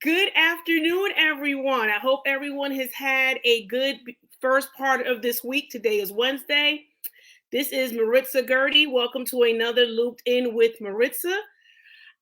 Good afternoon, everyone. I hope everyone has had a good first part of this week. Today is Wednesday. This is Maritza Gertie. Welcome to another Looped In with Maritza.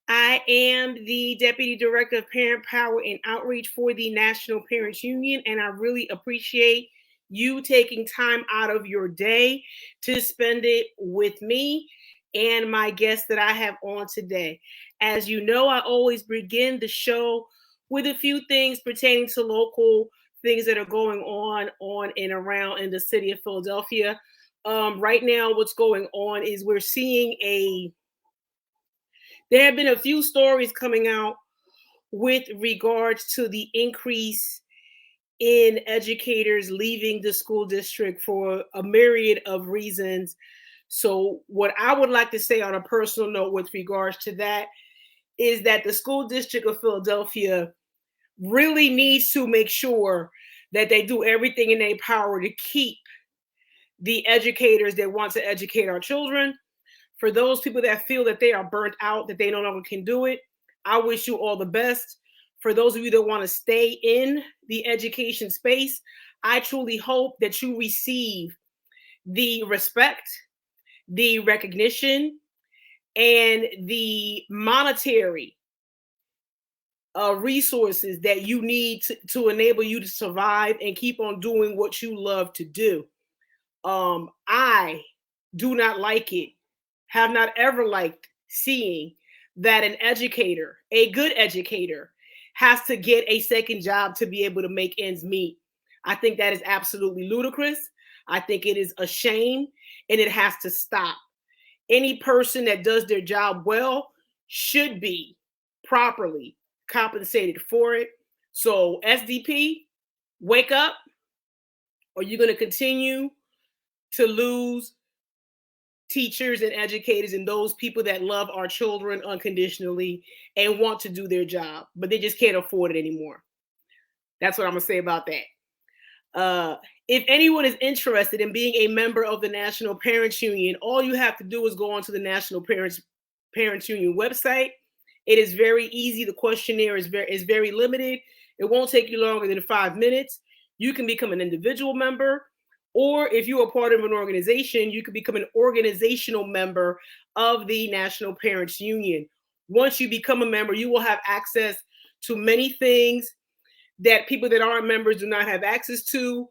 I am the Deputy Director of Parent Power and Outreach for the National Parents Union, and I really appreciate you taking time out of your day to spend it with me and my guest that I have on today. As you know, I always begin the show with a few things pertaining to local things that are going on and around in the city of Philadelphia. Right now, what's going on is we're seeing there have been a few stories coming out with regards to the increase in educators leaving the school district for a myriad of reasons. So, what I would like to say on a personal note with regards to that is that the school district of Philadelphia really needs to make sure that they do everything in their power to keep the educators that want to educate our children. For those people that feel that they are burnt out, that they no longer can do it, I wish you all the best. For those of you that want to stay in the education space, I truly hope that you receive the respect, the recognition, and the monetary resources that you need to enable you to survive and keep on doing what you love to do. I do not like it, have not ever liked seeing that an educator, a good educator, has to get a second job to be able to make ends meet. I think that is absolutely ludicrous. I think it is a shame and it has to stop. Any person that does their job well should be properly compensated for it. So, SDP, wake up, or you're going to continue to lose teachers and educators and those people that love our children unconditionally and want to do their job, but they just can't afford it anymore. That's what I'm going to say about that. If anyone is interested in being a member of the National Parents Union, all you have to do is go onto the National Parents Union website. It is very easy. The questionnaire is very limited. It won't take you longer than 5 minutes. You can become an individual member, or if you are part of an organization, you can become an organizational member of the National Parents Union. Once you become a member, you will have access to many things that people that aren't members do not have access to,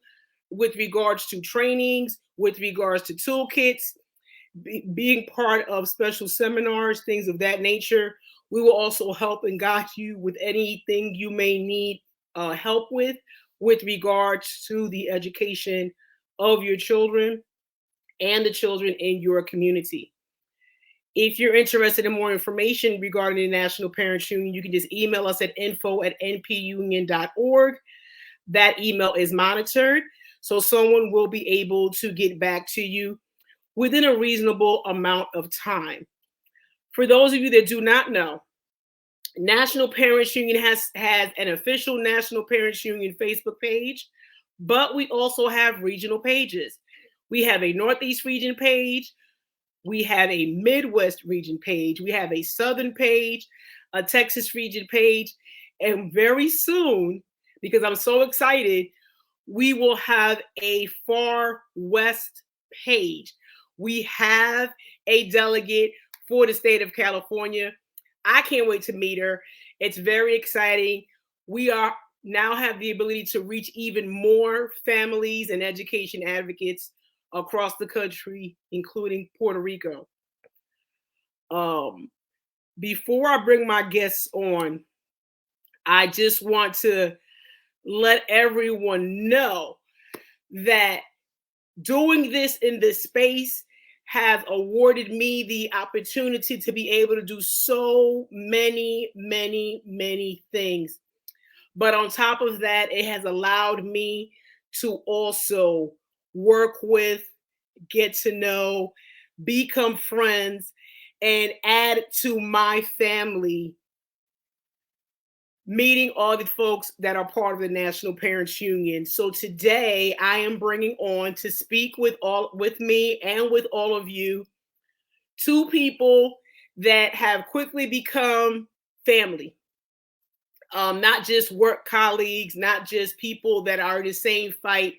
with regards to trainings, with regards to toolkits, being part of special seminars, things of that nature. We will also help and guide you with anything you may need help with regards to the education of your children and the children in your community. If you're interested in more information regarding the National Parents Union, you can just email us at info@npunion.org. That email is monitored, so someone will be able to get back to you within a reasonable amount of time. For those of you that do not know, National Parents Union has an official National Parents Union Facebook page, but we also have regional pages. We have a Northeast region page, we have a Midwest region page, we have a Southern page, a Texas region page, and very soon, because I'm so excited, we will have a Far West page. We have a delegate for the state of California. I can't wait to meet her. It's very exciting. We are now have the ability to reach even more families and education advocates across the country, including Puerto Rico. Before I bring my guests on, I just want to let everyone know that doing this in this space has awarded me the opportunity to be able to do so many, many, many things. But on top of that, it has allowed me to also work with, get to know, become friends, and add to my family, meeting all the folks that are part of the National Parents Union. So today I am bringing on to speak with me and with all of you, two people that have quickly become family. not just work colleagues, not just people that are in the same fight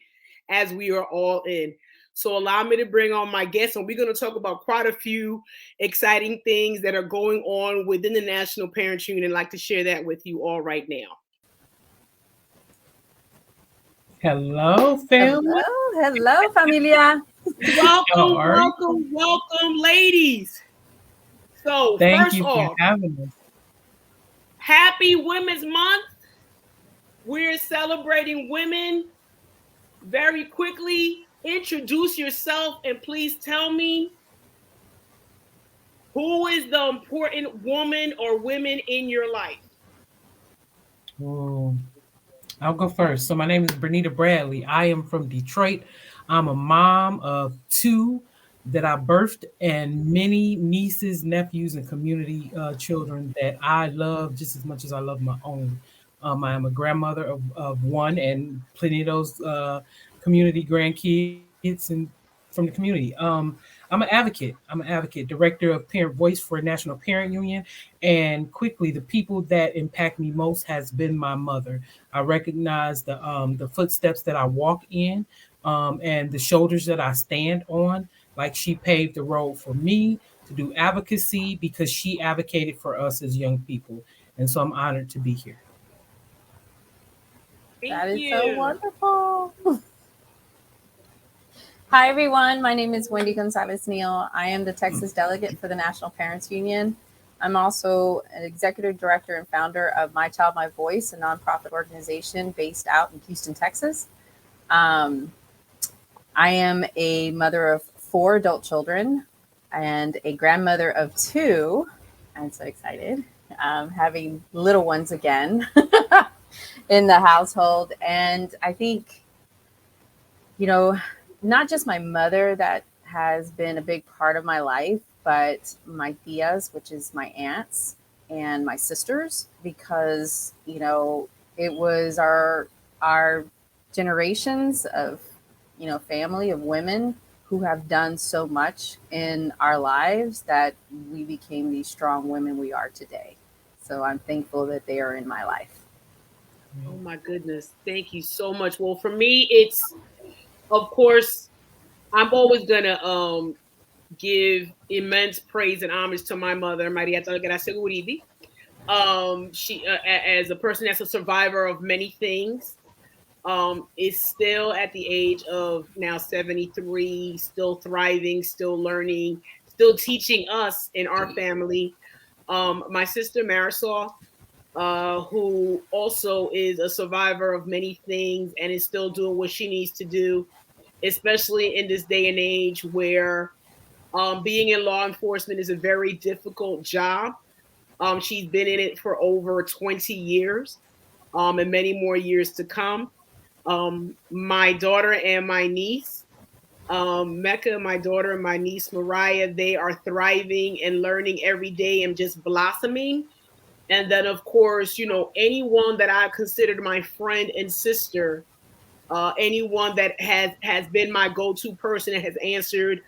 as we are all in. So allow me to bring on my guests, and we're going to talk about quite a few exciting things that are going on within the National Parents Union. I'd like to share that with you all right now. Hello, family. Hello, familia. Welcome, ladies. So Thank first you for off, having us. happy Women's Month. We're celebrating women. Very quickly, introduce yourself and please tell me, who is the important woman or women in your life? Oh, I'll go first. So my name is Bernita Bradley. I am from Detroit. I'm a mom of two that I birthed and many nieces, nephews, and community children that I love just as much as I love my own. I am a grandmother of one and plenty of those community grandkids and from the community. I'm an advocate. I'm an advocate, director of Parent Voice for National Parent Union. And quickly, the people that impact me most has been my mother. I recognize the footsteps that I walk in, and the shoulders that I stand on. Like she paved the road for me to do advocacy because she advocated for us as young people. And so I'm honored to be here. That Thank is so you. wonderful. Hi, everyone. My name is Wendy Gonzalez Neal. I am the Texas delegate for the National Parents Union. I'm also an executive director and founder of My Child, My Voice, a nonprofit organization based out in Houston, Texas. Um, I am a mother of 4 adult children and a grandmother of 2. I'm so excited. Having little ones again in the household. And I think, you know, not just my mother that has been a big part of my life, but my tias, which is my aunts, and my sisters, because, it was our generations of, family of women who have done so much in our lives that we became these strong women we are today. So I'm thankful that they are in my life. Oh my goodness. Thank you so much. Well, for me, it's, of course, I'm always gonna give immense praise and homage to my mother, Maritza. She, as a person that's a survivor of many things, is still at the age of now 73, still thriving, still learning, still teaching us in our family. My sister Marisol, who also is a survivor of many things and is still doing what she needs to do, especially in this day and age where being in law enforcement is a very difficult job. She's been in it for over 20 years, and many more years to come. My daughter and my niece, Mecca, my daughter and my niece Mariah, they are thriving and learning every day and just blossoming. And then, of course, anyone that I considered my friend and sister, anyone that has been my go-to person and has answered,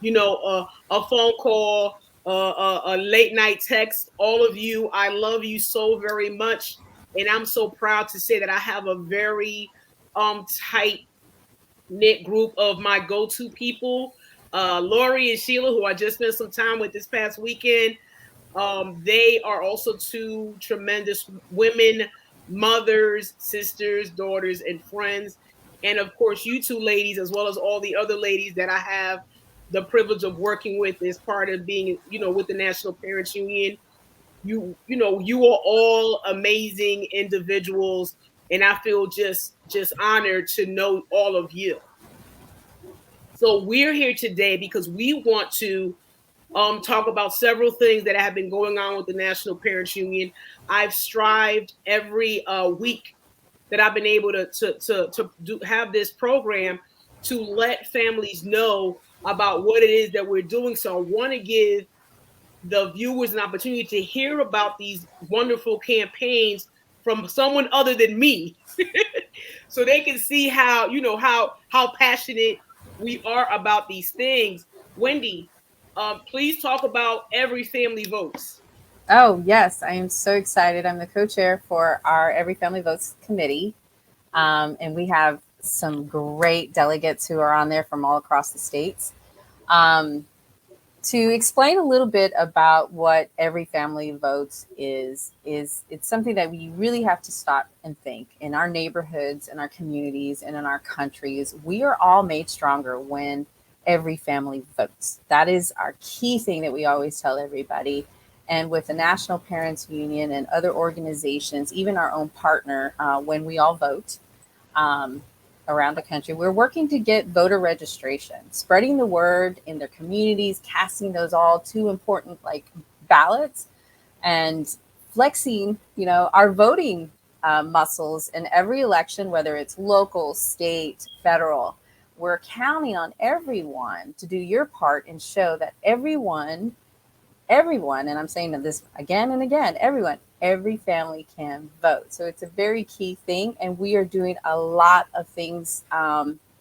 a phone call, a late night text. All of you, I love you so very much, and I'm so proud to say that I have a very tight knit group of my go-to people. Lori and Sheila, who I just spent some time with this past weekend. They are also 2 tremendous women, mothers, sisters, daughters, and friends. And of course, you 2 ladies, as well as all the other ladies that I have the privilege of working with as part of being, with the National Parents Union. You are all amazing individuals, and I feel just honored to know all of you. So we're here today because we want to talk about several things that have been going on with the National Parents Union. I've strived every week that I've been able to have this program to let families know about what it is that we're doing. So I want to give the viewers an opportunity to hear about these wonderful campaigns from someone other than me, so they can see how how passionate we are about these things. Wendy, please talk about Every Family Votes. Oh, yes, I am so excited. I'm the co-chair for our Every Family Votes committee. And we have some great delegates who are on there from all across the states. Um, to explain a little bit about what Every Family Votes is it's something that we really have to stop and think. In our neighborhoods, in our communities, and in our countries, we are all made stronger when every family votes. That is our key thing that we always tell everybody. And with the National Parents Union and other organizations, even our own partner, when we all vote, um, around the country. We're working to get voter registration, spreading the word in their communities, casting those all too important like ballots, and flexing, our voting muscles in every election, whether it's local, state, federal. We're counting on everyone to do your part and show that everyone, and I'm saying this again and again, every family can vote. So it's a very key thing. And we are doing a lot of things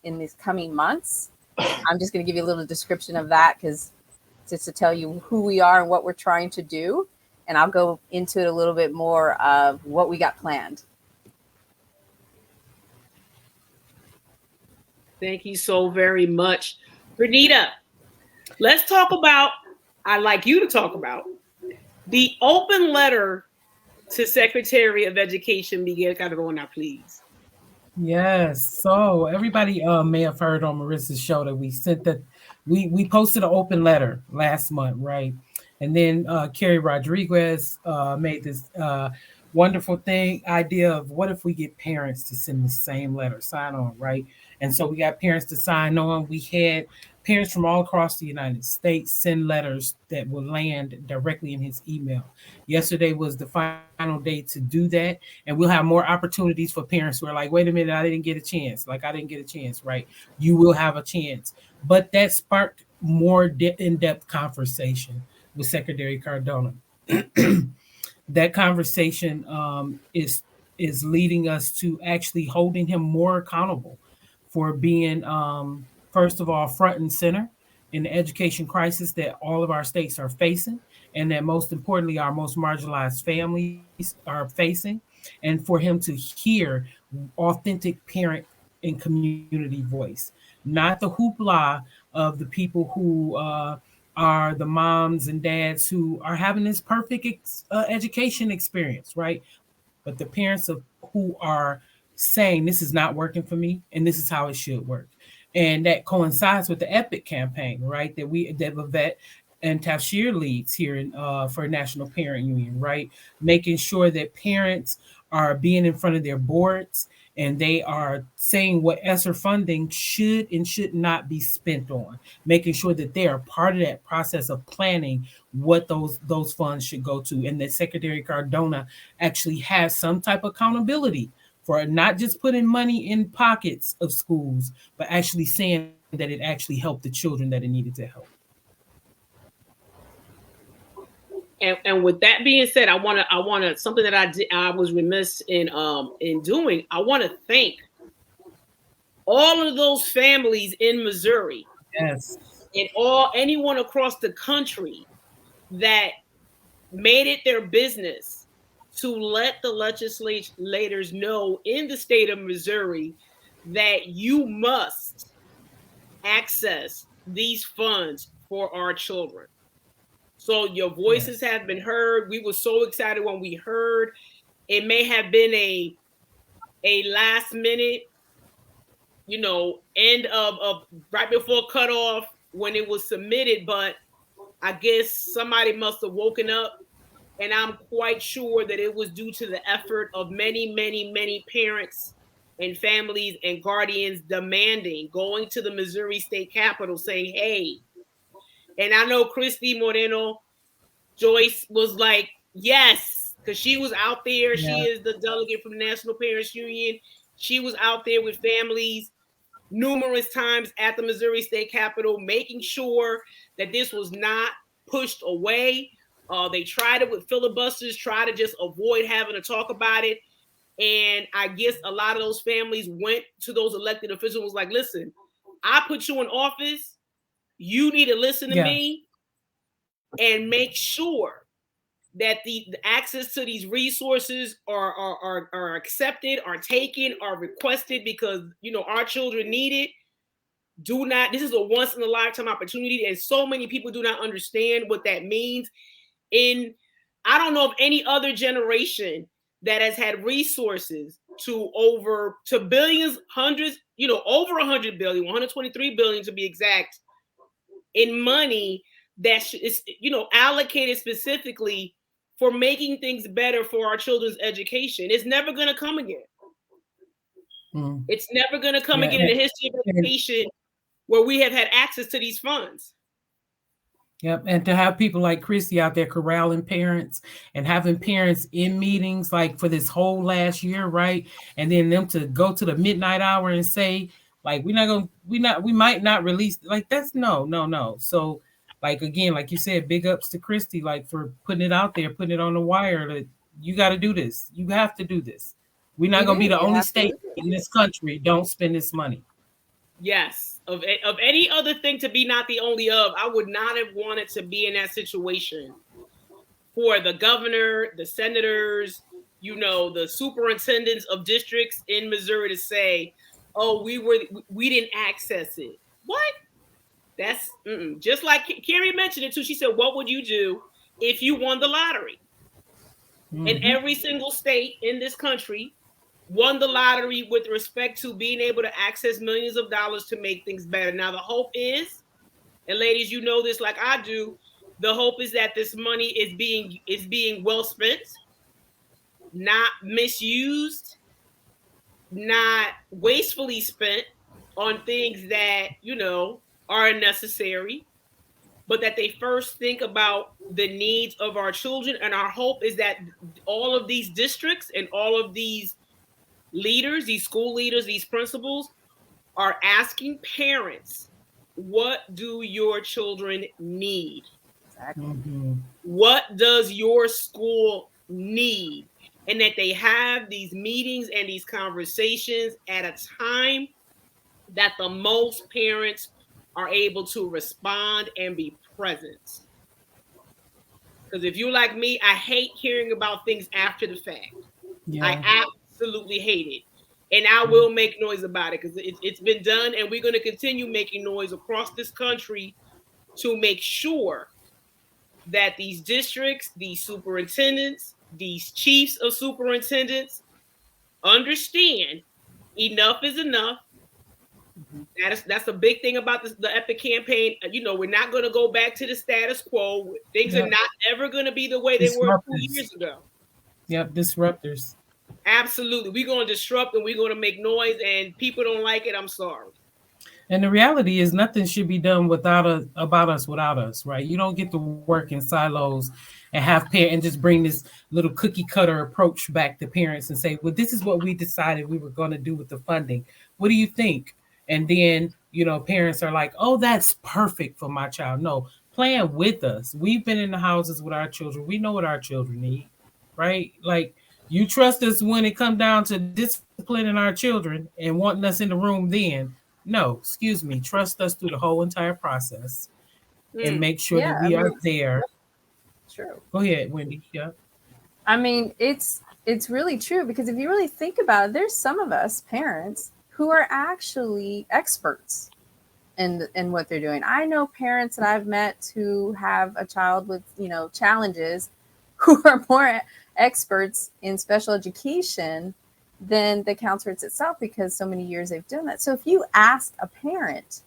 in these coming months. I'm just going to give you a little description of that because just to tell you who we are and what we're trying to do. And I'll go into it a little bit more of what we got planned. Thank you so very much. Bernita, let's talk about, I'd like you to talk about the open letter to Secretary of Education. Miguel Calderona, please. Yes. So everybody may have heard on Marissa's show that we sent that we posted an open letter last month, right? And then Carrie Rodriguez made this wonderful idea of what if we get parents to send the same letter, sign on, right? And so we got parents to sign on. We had parents from all across the United States send letters that will land directly in his email. Yesterday was the final day to do that, and we'll have more opportunities for parents who are like, wait a minute, I didn't get a chance. Like, I didn't get a chance, right? You will have a chance. But that sparked more in-depth conversation with Secretary Cardona. That conversation is leading us to actually holding him more accountable for being, first of all, front and center in the education crisis that all of our states are facing, and that most importantly, our most marginalized families are facing, and for him to hear authentic parent and community voice, not the hoopla of the people who are the moms and dads who are having this perfect education experience, right? But the parents of who are saying this is not working for me and this is how it should work. And that coincides with the EPIC campaign, right? That Vivette and Tafshir leads here for National Parent Union, right? Making sure that parents are being in front of their boards and they are saying what ESSER funding should and should not be spent on, making sure that they are part of that process of planning what those funds should go to, and that Secretary Cardona actually has some type of accountability for not just putting money in pockets of schools, but actually saying that it actually helped the children that it needed to help. And with that being said, I wanna something that I was remiss in doing. I want to thank all of those families in Missouri, Yes, and anyone across the country that made it their business to let the legislators know in the state of Missouri that you must access these funds for our children. So your voices have been heard. We were so excited when we heard. It may have been a last minute, end of right before cutoff when it was submitted, but I guess somebody must have woken up, and I'm quite sure that it was due to the effort of many, many, many parents and families and guardians demanding, going to the Missouri State Capitol saying, hey, and I know Christy Moreno Joyce was like, yes, because she was out there. yeah, She is the delegate from the National Parents Union. She was out there with families numerous times at the Missouri State Capitol, making sure that this was not pushed away. They tried it with filibusters, try to just avoid having to talk about it. And I guess a lot of those families went to those elected officials and was like, listen, I put you in office. You need to listen to yeah, me and make sure that the access to these resources are accepted, are taken, are requested because our children need it. This is a once in a lifetime opportunity, and so many people do not understand what that means. I don't know of any other generation that has had resources to billions, hundreds, over 100 billion, 123 billion to be exact, in money that is allocated specifically for making things better for our children's education. It's never going to come again. It's never going to come again in the history of education where we have had access to these funds. Yep. And to have people like Christy out there corralling parents and having parents in meetings like for this whole last year, right? And then them to go to the midnight hour and say, like, we might not release, like, that's no. So, like, again, like you said, big ups to Christy, like, for putting it out there, putting it on the wire that you got to do this. You have to do this. We're not going to be the only state in this country. Don't spend this money. Yes. Of any other thing to be not the only of, I would not have wanted to be in that situation for the governor, the senators, the superintendents of districts in Missouri to say, oh, we didn't access it. What? That's just like Carrie mentioned it too. She said, what would you do if you won the lottery? And every single state in this country won the lottery with respect to being able to access millions of dollars to make things better. Now, the hope is, and ladies, you know this like I do, the hope is that this money is being well spent, not misused, not wastefully spent on things that, are unnecessary, but that they first think about the needs of our children. And our hope is that all of these districts and all of these leaders, these school leaders, these principals are asking parents, what do your children need? Exactly. What does your school need? And that they have these meetings and these conversations at a time that the most parents are able to respond and be present. Because if you're like me, I hate hearing about things after the fact. Yeah. I absolutely hate it. And I will make noise about it because it's been done, and we're going to continue making noise across this country to make sure that these districts, these superintendents, these chiefs of superintendents understand enough is enough. That's a big thing about the EPIC campaign. We're not going to go back to the status quo. Things are not ever going to be the way they were 2 years ago. Yep, disruptors. Absolutely. We're going to disrupt and we're going to make noise, and people don't like it. I'm sorry. And the reality is nothing should be done without us, right? You don't get to work in silos and have and just bring this little cookie cutter approach back to parents and say, well, this is what we decided we were going to do with the funding. What do you think? And then, parents are like, oh, that's perfect for my child. No, plan with us. We've been in the houses with our children. We know what our children need, right? Like, you trust us when it comes down to disciplining our children and wanting us in the room then. No, excuse me. Trust us through the whole entire process and make sure that we are there. True. Go ahead, Wendy. Yeah. I mean, it's really true because if you really think about it, there's some of us parents who are actually experts in what they're doing. I know parents that I've met who have a child with, challenges who are more experts in special education than the counselors itself because so many years they've done that. So if you ask a parent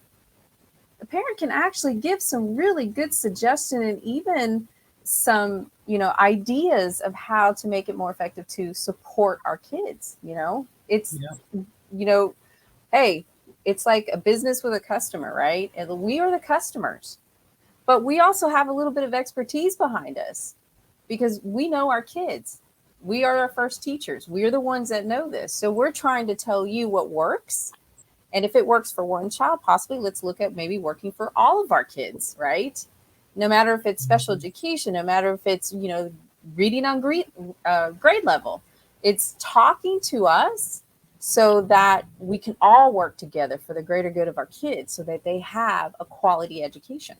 can actually give some really good suggestion and even some, ideas of how to make it more effective to support our kids. It's, hey, it's like a business with a customer, right? And we are the customers, but we also have a little bit of expertise behind us because we know our kids. We are our first teachers. We're the ones that know this. So we're trying to tell you what works. And if it works for one child, possibly let's look at maybe working for all of our kids, right? No matter if it's special education, no matter if it's, reading on grade level, it's talking to us so that we can all work together for the greater good of our kids so that they have a quality education.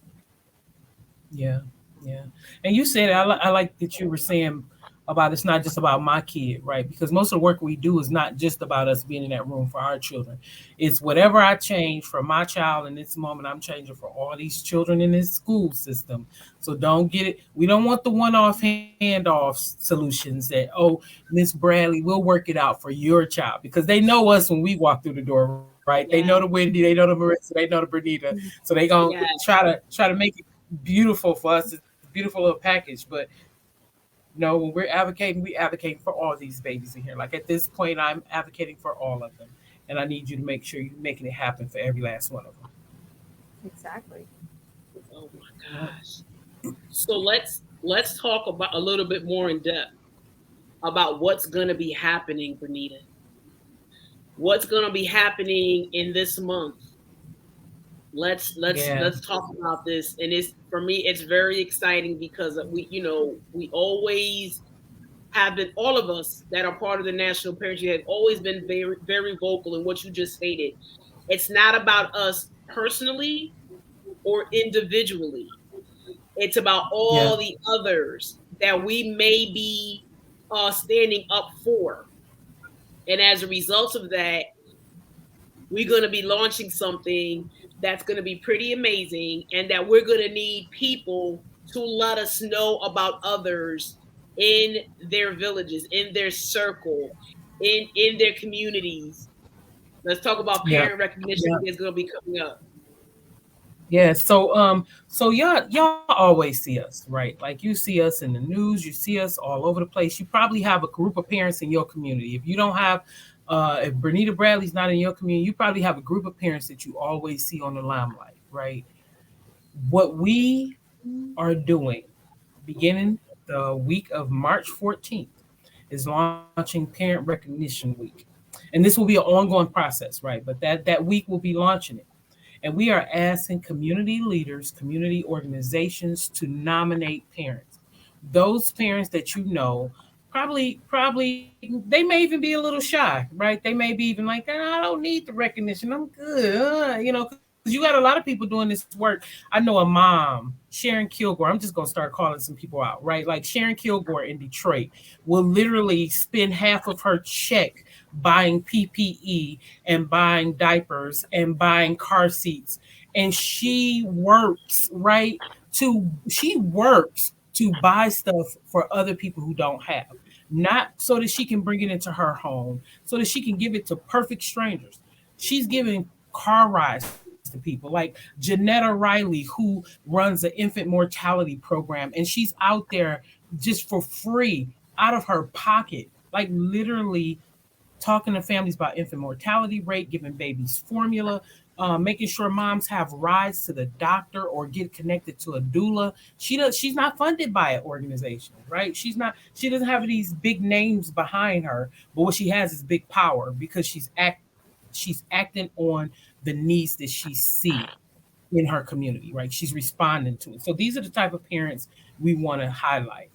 Yeah. Yeah. And you said, I like that you were saying about it's not just about my kid, right? Because most of the work we do is not just about us being in that room for our children. It's whatever I change for my child in this moment, I'm changing for all these children in this school system. So don't get it. We don't want the one-off handoff solutions that, oh, Miss Bradley, we'll work it out for your child, because they know us when we walk through the door, right? They know the Yeah. Wendy, they know the Maritza, they know the Bernita. So they gonna Yeah. try to make it beautiful for us. It's a beautiful little package, but no, when we're advocating, we advocate for all these babies in here. Like at this point, I'm advocating for all of them, and I need you to make sure you're making it happen for every last one of them. Exactly. Oh my gosh. So let's talk about a little bit more in depth about what's going to be happening, Bernita. What's going to be happening in this month? Yeah, Let's talk about this. And it's, for me, it's very exciting because we always have been, all of us that are part of the National Parents Union have always been very, very vocal in what you just stated. It's not about us personally or individually. It's about yeah, all the others that we may be standing up for. And as a result of that, we're going to be launching something that's going to be pretty amazing, and that we're going to need people to let us know about others in their villages, in their circle, in their communities. Let's talk about yeah, parent recognition yeah. that's going to be coming up. Yeah, so y'all always see us, right? Like you see us in the news, you see us all over the place. You probably have a group of parents in your community. If you don't have, if Bernita Bradley's not in your community, you probably have a group of parents that you always see on the limelight, right? What we are doing, beginning the week of March 14th, is launching Parent Recognition Week, and this will be an ongoing process, right? But that week will be launching it. And we are asking community leaders, community organizations to nominate parents. Those parents that you know, probably they may even be a little shy, right? They may be even like, "Ah, I don't need the recognition. I'm good. Because you got a lot of people doing this work. I know a mom, Sharon Kilgore. I'm just gonna start calling some people out, right? Like Sharon Kilgore in Detroit will literally spend half of her check buying PPE and buying diapers and buying car seats. And she works to buy stuff for other people who don't have. Not so that she can bring it into her home, so that she can give it to perfect strangers. She's giving car rides to people like Janetta Riley, who runs an infant mortality program, and she's out there just for free out of her pocket, like literally talking to families about infant mortality rate, giving babies formula, making sure moms have rides to the doctor or get connected to a doula. She's not funded by an organization, right? She doesn't have these big names behind her, but what she has is big power because she's acting on the needs that she sees in her community, right? She's responding to it. So these are the type of parents we want to highlight.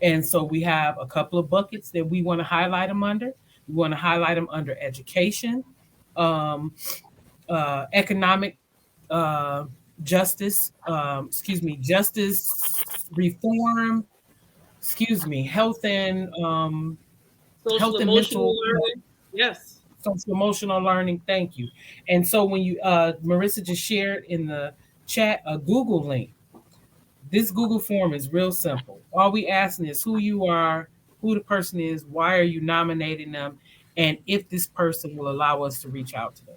And so we have a couple of buckets that we want to highlight them under. We want to highlight them under education, um, economic justice, justice reform, health and Social health and emotional mental learning. Yes. social emotional learning. Thank you. And so when you Marissa just shared in the chat a Google link. This Google form is real simple. All we asking is who you are, who the person is, why are you nominating them, and if this person will allow us to reach out to them.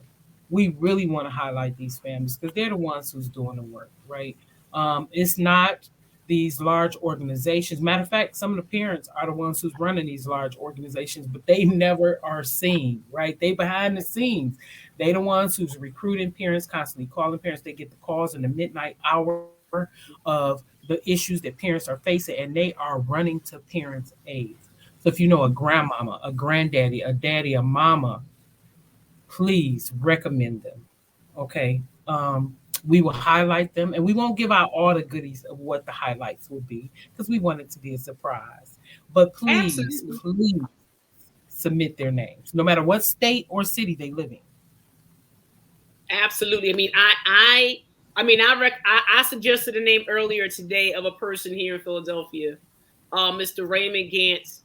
We really want to highlight these families because they're the ones who's doing the work, right? It's not these large organizations. Matter of fact, some of the parents are the ones who's running these large organizations, but they never are seen, right? They behind the scenes. They the ones who's recruiting parents, constantly calling parents. They get the calls in the midnight hour of the issues that parents are facing, and they are running to parents' aid. So if you know a grandmama, a granddaddy, a daddy, a mama, please recommend them. Okay. We will highlight them and we won't give out all the goodies of what the highlights will be because we want it to be a surprise. But Absolutely. please submit their names, no matter what state or city they live in. Absolutely. I mean, I I mean, I suggested a name earlier today of a person here in Philadelphia, Mr. Raymond Gantz.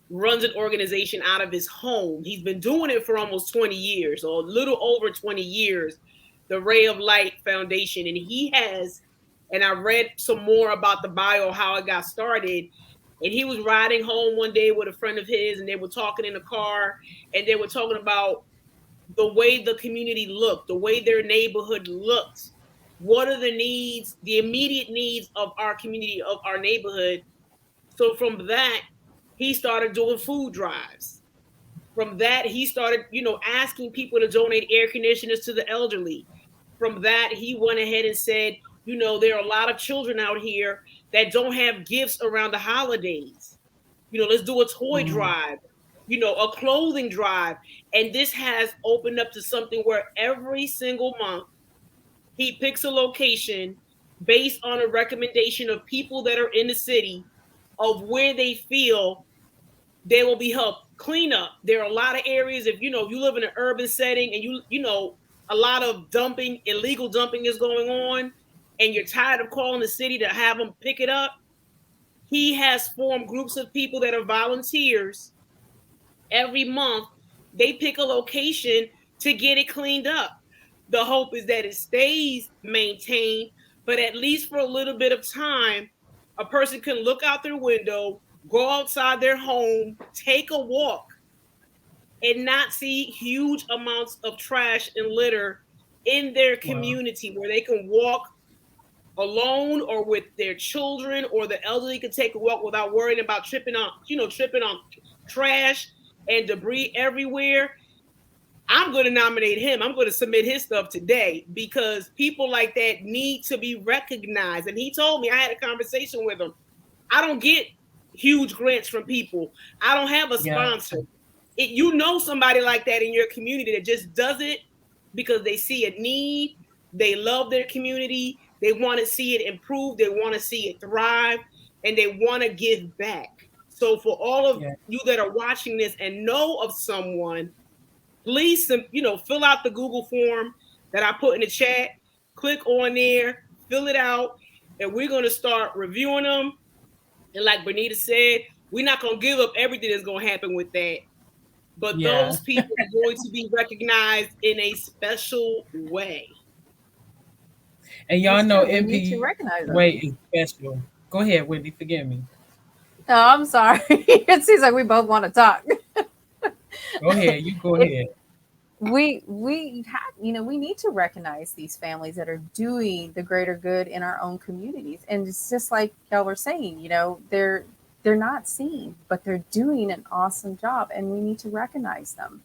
Runs an organization out of his home. He's been doing it for almost 20 years, or a little over 20 years, the Ray of Light Foundation. And he has, and I read some more about the bio, how it got started. And he was riding home one day with a friend of his, and they were talking in the car, and they were talking about the way the community looked, the way their neighborhood looked. What are the needs, the immediate needs of our community, of our neighborhood? So from that, he started doing food drives. From that, he started, asking people to donate air conditioners to the elderly. From that, he went ahead and said, there are a lot of children out here that don't have gifts around the holidays. Let's do a toy drive, a clothing drive. And this has opened up to something where every single month he picks a location based on a recommendation of people that are in the city of where they feel they will be helped clean up. There are a lot of areas, if you live in an urban setting and a lot of dumping, illegal dumping is going on, and you're tired of calling the city to have them pick it up. He has formed groups of people that are volunteers. Every month, they pick a location to get it cleaned up. The hope is that it stays maintained, but at least for a little bit of time, a person can look out their window, go outside their home, take a walk, and not see huge amounts of trash and litter in their community. Wow. Where they can walk alone or with their children, or the elderly can take a walk without worrying about tripping on trash and debris everywhere. I'm going to nominate him. I'm going to submit his stuff today, because people like that need to be recognized. And he told me, I had a conversation with him, I don't get huge grants from people. I don't have a sponsor. Somebody like that in your community that just does it because they see a need, they love their community, they want to see it improve, they want to see it thrive, and they want to give back. So for all of you that are watching this and know of someone, please, fill out the Google form that I put in the chat. Click on there, fill it out, and we're going to start reviewing them. And like Bernita said, we're not going to give up everything that's going to happen with that. But those people are going to be recognized in a special way. And y'all know NPU way is special. Go ahead, Wendy. Forgive me. No, I'm sorry. It seems like we both want to talk. Go ahead. You go ahead. We need to recognize these families that are doing the greater good in our own communities. And it's just like y'all were saying, they're not seen, but they're doing an awesome job, and we need to recognize them.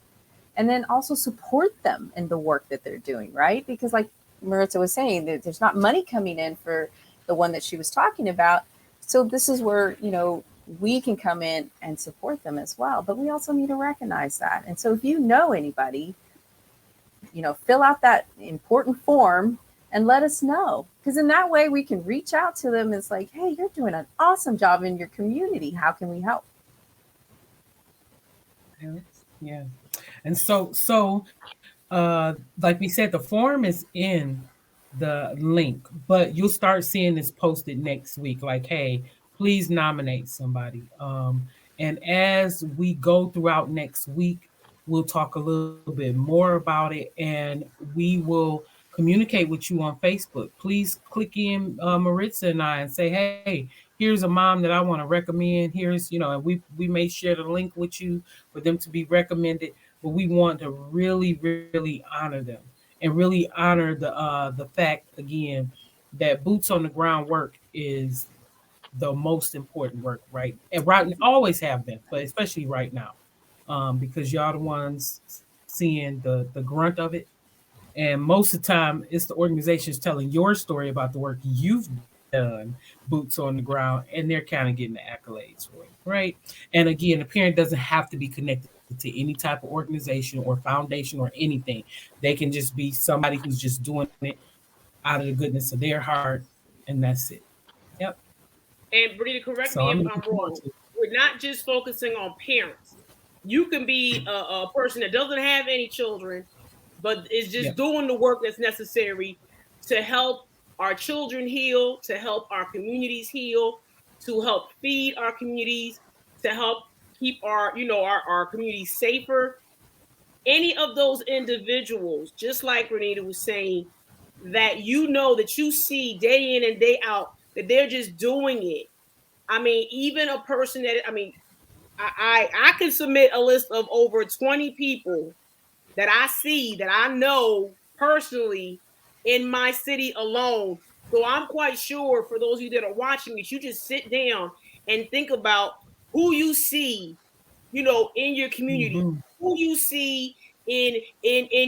And then also support them in the work that they're doing, right? Because like Maritza was saying, that there's not money coming in for the one that she was talking about. So this is where, we can come in and support them as well. But we also need to recognize that. And so if you know anybody, fill out that important form and let us know. Because in that way we can reach out to them. It's like, hey, you're doing an awesome job in your community. How can we help? Yeah. And so like we said, the form is in the link, but you'll start seeing this posted next week. Like, hey, please nominate somebody. And as we go throughout next week, we'll talk a little bit more about it, and we will communicate with you on Facebook. Please click in Maritza and I and say, hey, here's a mom that I want to recommend. Here's, and we may share the link with you for them to be recommended, but we want to really, really honor them and really honor the fact, again, that boots on the ground work is the most important work, right? And always have been, but especially right now, because y'all the ones seeing the grunt of it. And most of the time, it's the organizations telling your story about the work you've done, boots on the ground, and they're kind of getting the accolades for it, right? And again, the parent doesn't have to be connected to any type of organization or foundation or anything. They can just be somebody who's just doing it out of the goodness of their heart, and that's it. Yep. And Brita, correct me if I'm wrong. We're not just focusing on parents. You can be a person that doesn't have any children, but is just doing the work that's necessary to help our children heal, to help our communities heal, to help feed our communities, to help keep our, our communities safer. Any of those individuals, just like Renita was saying, that that you see day in and day out, that they're just doing it. I mean, even a person that, I can submit a list of over 20 people that I see, that I know personally in my city alone. So I'm quite sure, for those of you that are watching this, you just sit down and think about who you see, in your community, who you see in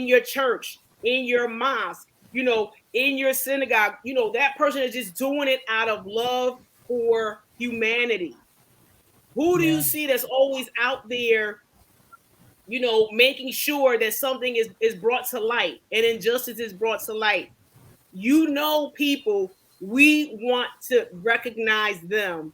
your church, in your mosque, in your synagogue. That person is just doing it out of love for humanity. Who do you see that's always out there, making sure that something is brought to light and injustice is brought to light? People, we want to recognize them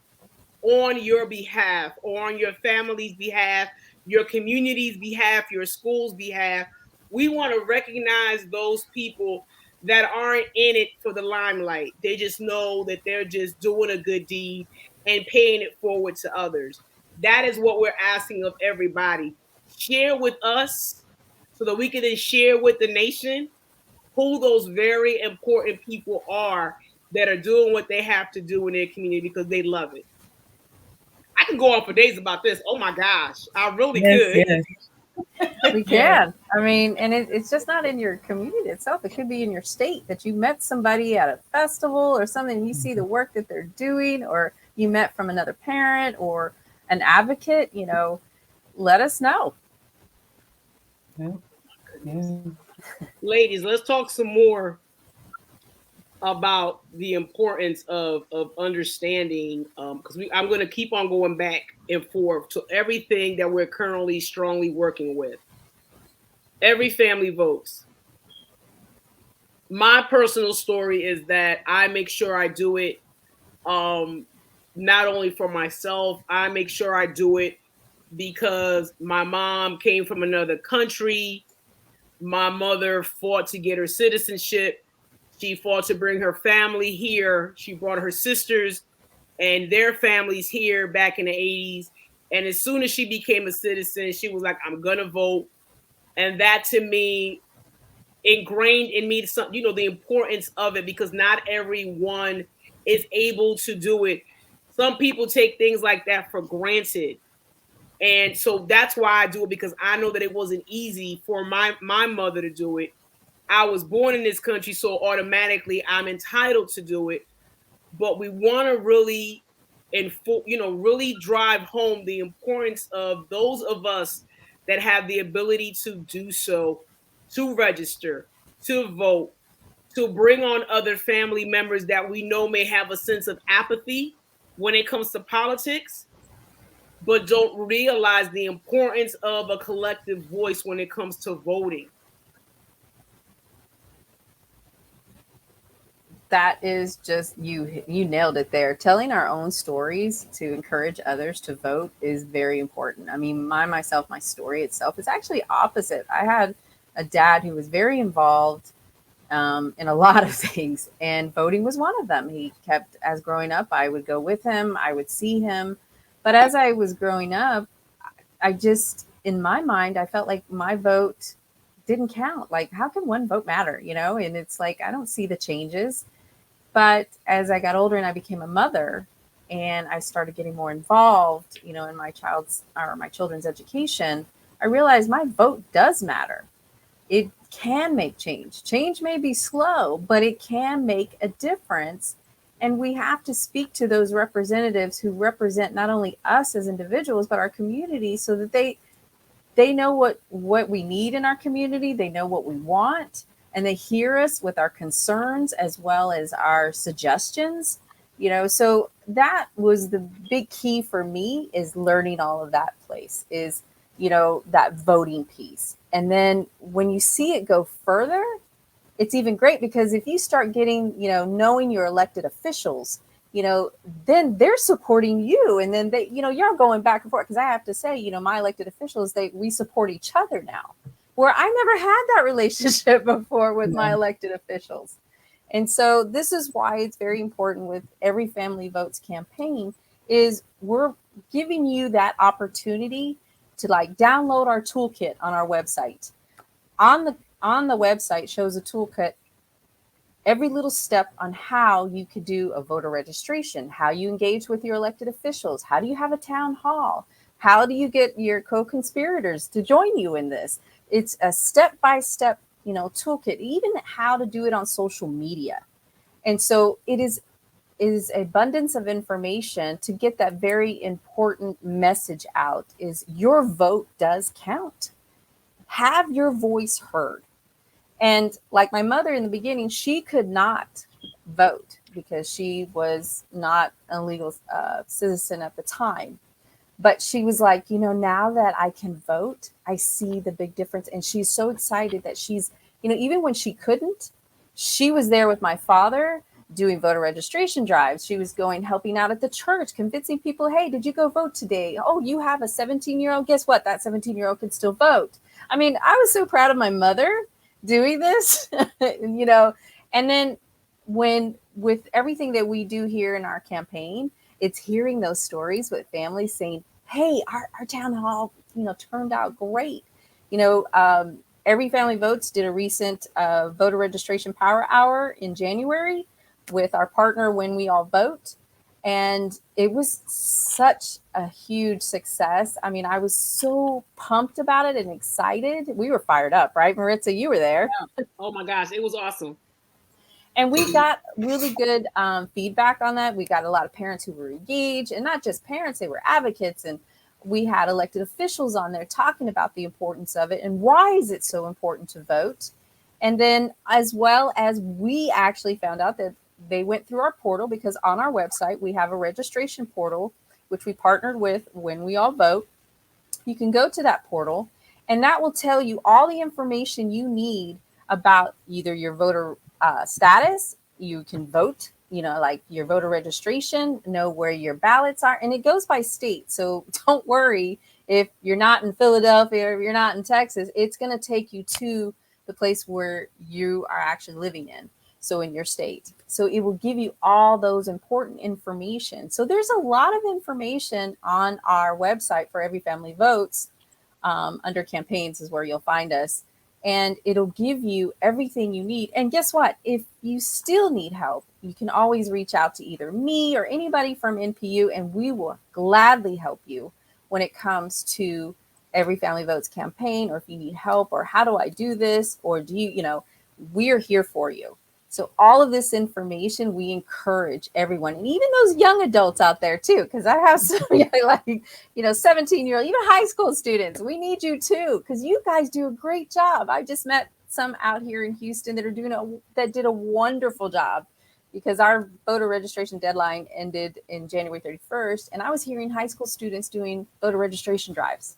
on your behalf, on your family's behalf, your community's behalf, your school's behalf. We want to recognize those people that aren't in it for the limelight. They just know that they're just doing a good deed and paying it forward to others. That is what we're asking of everybody. Share with us so that we can then share with the nation who those very important people are that are doing what they have to do in their community because they love it. I can go on for days about this. Oh my gosh, I really could. Yes. We can. I mean, and it's just not in your community itself. It could be in your state that you met somebody at a festival or something, and you see the work that they're doing, or you met from another parent or an advocate, let us know. Yeah. Ladies, let's talk some more about the importance of understanding, because I'm going to keep on going back and forth to everything that we're currently strongly working with. Every family votes. My personal story is that I make sure I do it not only for myself, I make sure I do it because my mom came from another country. My mother fought to get her citizenship. She fought to bring her family here. She brought her sisters and their families here back in the 80s. And as soon as she became a citizen, she was like, I'm going to vote. And that, to me, ingrained in me the importance of it, because not everyone is able to do it. Some people take things like that for granted. And so that's why I do it, because I know that it wasn't easy for my mother to do it. I was born in this country, so automatically I'm entitled to do it. But we want to really, really drive home the importance of those of us that have the ability to do so, to register, to vote, to bring on other family members that we know may have a sense of apathy when it comes to politics, but don't realize the importance of a collective voice when it comes to voting. That is just, you nailed it there. Telling our own stories to encourage others to vote is very important. I mean, my story itself is actually opposite. I had a dad who was very involved in a lot of things, and voting was one of them. He kept, as growing up, I would go with him, I would see him. But as I was growing up, I just, in my mind, I felt like my vote didn't count. Like, how can one vote matter, And it's like, I don't see the changes. But as I got older and I became a mother and I started getting more involved, in my children's education, I realized my vote does matter. It can make change. Change may be slow, but it can make a difference. And we have to speak to those representatives who represent not only us as individuals, but our community, so that they know what we need in our community. They know what we want, and they hear us with our concerns as well as our suggestions. So that was the big key for me, is learning all of that is that voting piece. And then when you see it go further, it's even great, because if you start getting, knowing your elected officials, then they're supporting you. And then they, you're going back and forth. Because I have to say, my elected officials, we support each other now, where I never had that relationship before with my elected officials. And so this is why it's very important with Every Family Votes campaign is we're giving you that opportunity to like download our toolkit on our website. On the website shows a toolkit, every little step on how you could do a voter registration, how you engage with your elected officials, how do you have a town hall, how do you get your co-conspirators to join you in this. It's a step-by-step, toolkit, even how to do it on social media. And so it is abundance of information to get that very important message out is your vote does count. Have your voice heard. And like my mother in the beginning, she could not vote because she was not a legal citizen at the time. But she was like, now that I can vote, I see the big difference. And she's so excited that she's, even when she couldn't, she was there with my father doing voter registration drives. She was helping out at the church, convincing people, hey, did you go vote today? Oh, you have a 17-year-old? Guess what? That 17-year-old could still vote. I mean, I was so proud of my mother doing this, and then with everything that we do here in our campaign, it's hearing those stories with families saying, hey, our town hall, turned out great. Every Family Votes did a recent voter registration power hour in January with our partner When We All Vote. And it was such a huge success. I mean, I was so pumped about it and excited. We were fired up, right, Maritza? You were there. Yeah. Oh my gosh, it was awesome. And we got really good feedback on that. We got a lot of parents who were engaged, and not just parents, they were advocates. And we had elected officials on there talking about the importance of it and why is it so important to vote. And then as well as we actually found out that they went through our portal, because on our website, we have a registration portal, which we partnered with When We All Vote. You can go to that portal and that will tell you all the information you need about either your voter status. You can vote, like your voter registration, know where your ballots are, and it goes by state. So don't worry if you're not in Philadelphia or if you're not in Texas, it's going to take you to the place where you are actually living in. So in your state. So it will give you all those important information. So there's a lot of information on our website for Every Family Votes. Under campaigns is where you'll find us. And it'll give you everything you need. And guess what? If you still need help, you can always reach out to either me or anybody from NPU, and we will gladly help you when it comes to Every Family Votes campaign, or if you need help, or how do I do this, or do you, we're here for you. So all of this information, we encourage everyone, and even those young adults out there too, because I have some 17-year-old, even high school students. We need you too, because you guys do a great job. I just met some out here in Houston that did a wonderful job, because our voter registration deadline ended in January 31st, and I was hearing high school students doing voter registration drives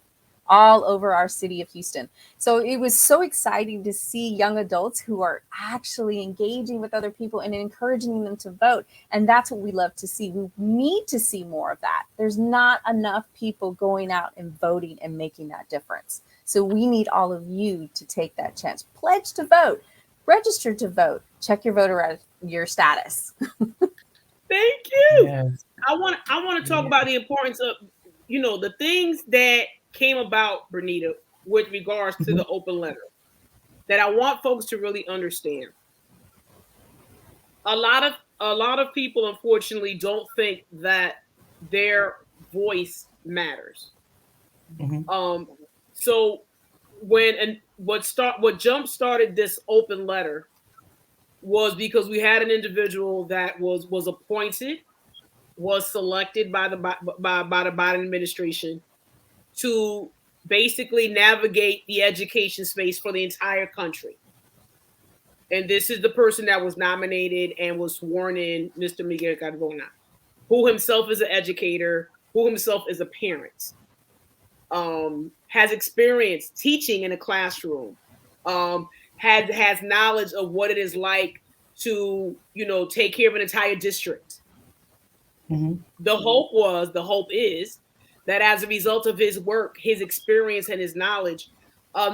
all over our city of Houston. So it was so exciting to see young adults who are actually engaging with other people and encouraging them to vote. And that's what we love to see. We need to see more of that. There's not enough people going out and voting and making that difference. So we need all of you to take that chance. Pledge to vote, register to vote, check your status. Thank you. Yes. I want to talk about the importance of, the things that came about, Bernita, with regards to the open letter, that I want folks to really understand. A lot of people, unfortunately, don't think that their voice matters. Mm-hmm. So what jump started this open letter was because we had an individual that was appointed, was selected by the Biden administration to basically navigate the education space for the entire country. And this is the person that was nominated and was sworn in, Mr. Miguel Cardona, who himself is an educator, who himself is a parent, has experience teaching in a classroom, has knowledge of what it is like to, take care of an entire district. Mm-hmm. The hope is that as a result of his work, his experience, and his knowledge,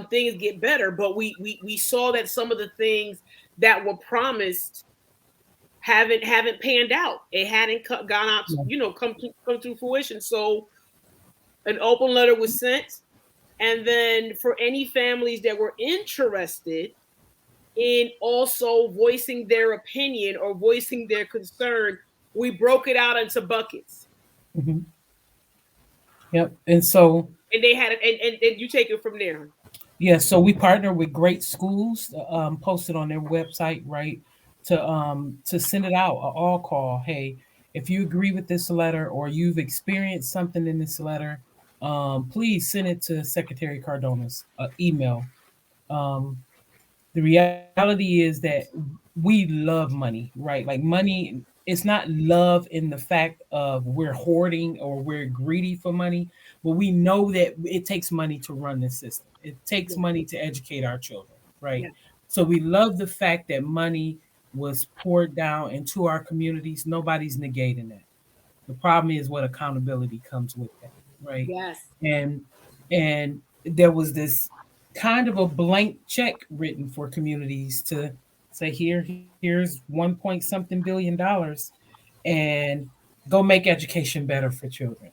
things get better. But we saw that some of the things that were promised haven't panned out. It hadn't gone out, come to fruition. So an open letter was sent, and then for any families that were interested in also voicing their opinion or voicing their concern, we broke it out into buckets. Mm-hmm. Yep. And so, and they had it, and you take it from there. Yeah, so we partner with great schools, posted on their website, right, to send it out, a all call. Hey, if you agree with this letter or you've experienced something in this letter, please send it to Secretary Cardona's email. Um, the reality is that we love money, right? Like money, it's not love in the fact of we're hoarding or we're greedy for money, but we know that it takes money to run the system. It takes Yeah. money to educate our children, right? Yeah. So we love the fact that money was poured down into our communities. Nobody's negating that. The problem is what accountability comes with that, right? Yes. And there was this kind of a blank check written for communities to say here's 1 point something $billion and go make education better for children.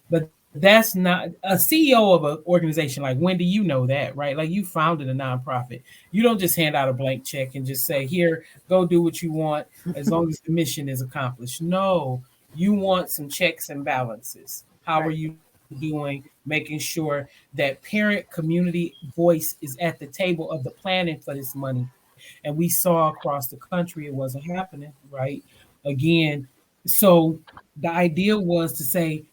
But that's not a CEO of an organization like Wendy, you know that, right? Like you founded a nonprofit. You don't just hand out a blank check and just say, here, go do what you want as long as the mission is accomplished. No, you want some checks and balances. How are you doing, making sure that parent community voice is at the table of the planning for this money? And we saw across the country it wasn't happening, right? Again, so the idea was to say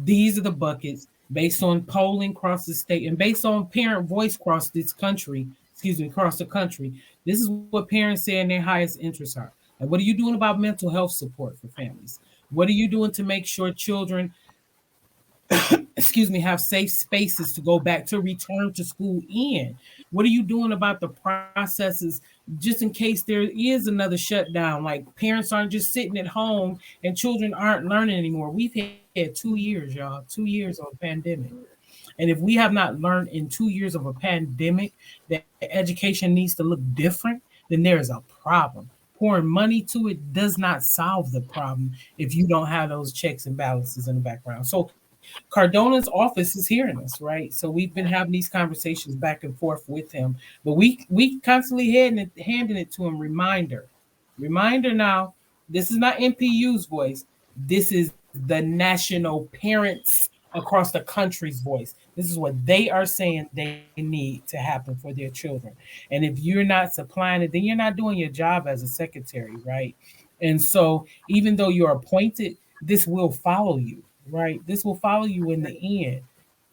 these are the buckets based on polling across the state and based on parent voice across this country, across the country. This is what parents say in their highest interests are. Like, what are you doing about mental health support for families? What are you doing to make sure children have safe spaces to go back to return to school in? What are you doing about the processes just in case there is another shutdown? Like parents aren't just sitting at home and children aren't learning anymore. We've had 2 years, y'all, 2 years of a pandemic. And if we have not learned in 2 years of a pandemic that education needs to look different, then there is a problem. Pouring money to it does not solve the problem if you don't have those checks and balances in the background. So Cardona's office is hearing us, right? So we've been having these conversations back and forth with him, but we constantly handing it to him. Reminder now, this is not NPU's voice. This is the national parents across the country's voice. This is what they are saying they need to happen for their children. And if you're not supplying it, then you're not doing your job as a secretary, right? And so even though you're appointed, this will follow you, right? This will follow you in the